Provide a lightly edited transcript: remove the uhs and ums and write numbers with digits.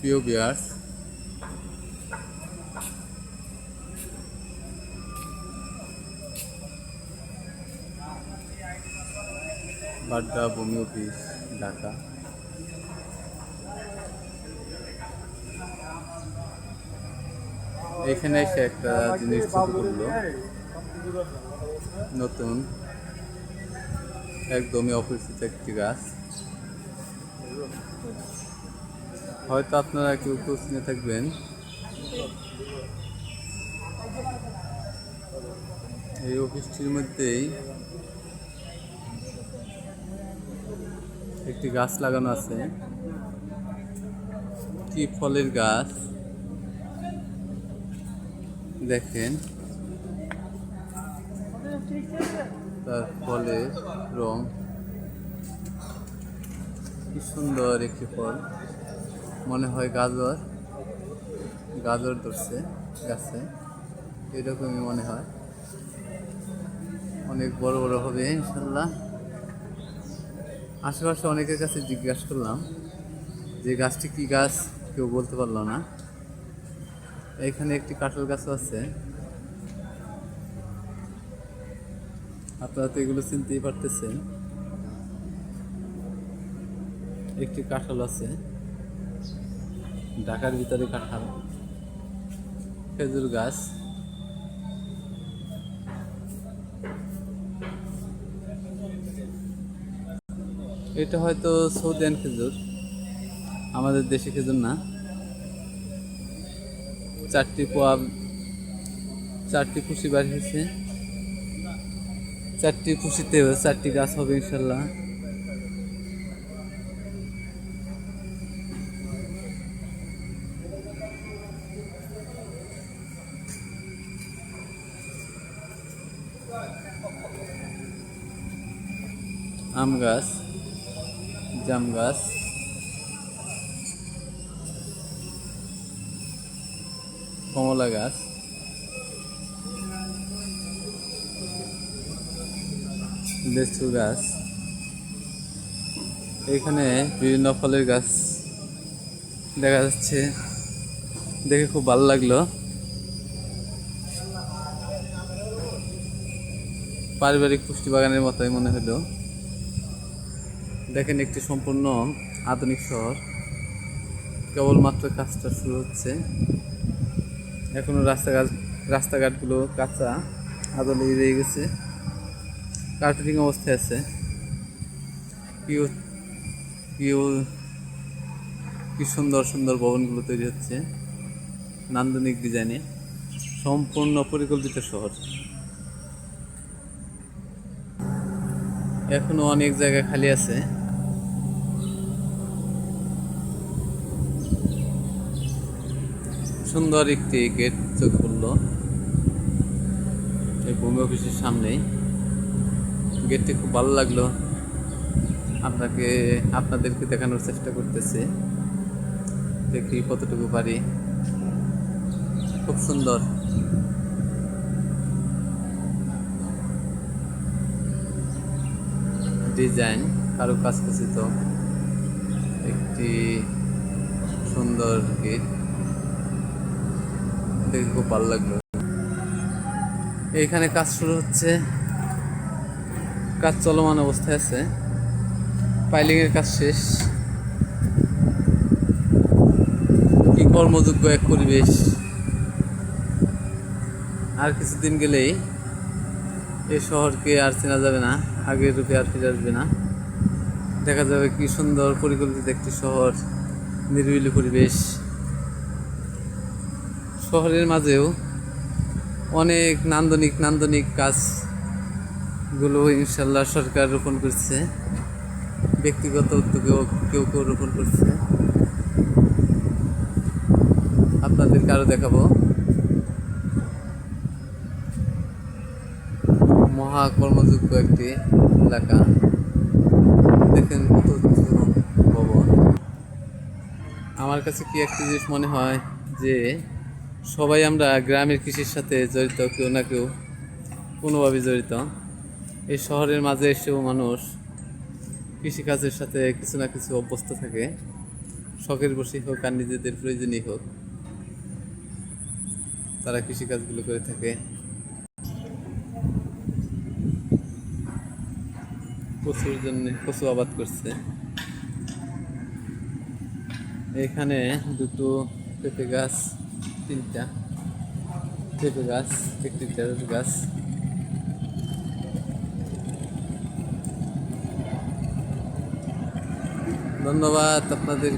প্রিয় ভিউয়ার্স, বাড্ডা ভূমি অফিস, ঢাকা। এখানে এসে একটা জিনিস চোখে পড়লো, নতুন একদমই অপরিচিত একটি গাছ। হয়তো আপনারা কেউ কেউ চিনে থাকবেন। এই অফিসটির মধ্যেই একটি গাছ লাগানো আছে। কি ফলের গাছ দেখেন, তার ফলের রং কি সুন্দর একটি ফল, মনে হয় গাজর গাজর ধরছে গাছে, এরকমই মনে হয়। অনেক বড় বড় হবে ইনশাল্লাহ। আশেপাশে অনেকের কাছে জিজ্ঞাসা করলাম যে গাছটি কি গাছ, কেউ বলতে পারলো না। এখানে একটি কাঁঠাল গাছও আছে, আপনারা তো এগুলো চিনতেই পারতেছেন। একটি কাঁঠাল আছে, ঢাকার ভিতরে কাঁঠাল। খেজুর গাছ, এটা হয়তো সৌদিয়ান খেজুর, আমাদের দেশি খেজুর না। চারটি কুশি বার হয়েছে, চারটি কুশিতে 4টি গাছ হবে ইনশাল্লাহ। আম গাছ, জাম গাছ, কমলা গাছ, লিচু গাছ। এখানে বিভিন্ন ফলের গাছ দেখা যাচ্ছে, দেখে খুব ভালো লাগলো। পারিবারিক পুষ্টি বাগানের মতোই মনে হলো। দেখেন, একটি সম্পূর্ণ আধুনিক শহর, কেবলমাত্র কাজটা শুরু হচ্ছে। এখনো রাস্তাঘাটগুলো কাঁচা, আদলে রয়ে গেছে, কার্পেটিং অবস্থায় আছে। কি সুন্দর সুন্দর ভবনগুলো তৈরি হচ্ছে নান্দনিক ডিজাইনে, সম্পূর্ণ পরিকল্পিত শহর। এখনো অনেক জায়গা খালি আছে। সুন্দর একটি গেট চোখে পড়লো এই ভূমি অফিসের সামনেই। গেটটি খুব ভালো লাগলো, আপনাদেরকে দেখানোর চেষ্টা করতেছি, দেখি কতটুকু পারি। খুব সুন্দর ডিজাইন, কারুকাজখচিত একটি সুন্দর গেট, দেখে খুব ভালো লাগলো। এইখানে কাজ শুরু হচ্ছে, কাজ চলমান অবস্থায় আছে, পাইলিং এর কাজ শেষ। কি কর্মযোগ্য এক পরিবেশ। আর কিছুদিন গেলেই এই শহরকে আর চেনা যাবে না, আগের রূপে আর ফিরে আসবে না। দেখা যাবে কি সুন্দর পরিকল্পিত একটি শহর, নিরিবিলি পরিবেশ। শহরের মাঝেও অনেক নান্দনিক কাজগুলো ইনশাল্লাহ সরকার রোপণ করছে, ব্যক্তিগত উদ্যোগেও কেউ কেউ রোপণ করছে। আপনাদেরকে আরও দেখাবো। মহা কর্মযোগ্য একটি এলাকা, দেখেন কত ভবন। আমার কাছে কি একটি জিনিস মনে হয় যে সবাই আমরা গ্রামের কৃষির সাথে জড়িত, কেউ না কেউ কোনোভাবে জড়িত। এই শহরের মাঝে এসেও মানুষ কৃষিকাজের সাথে কিছু না কিছু অভ্যস্ত থাকে। শখের বশে হোক আর নিজেদের প্রয়োজনই হোক, তারা কৃষিকাজগুলো করে থাকে। কচুর জন্য কচু আবাদ করছে। এখানে দুটো পেঁপে গাছ, তিনটা পেঁপে গাছ, একটি ঢেঁড়স গাছ। ধন্যবাদ আপনাদের।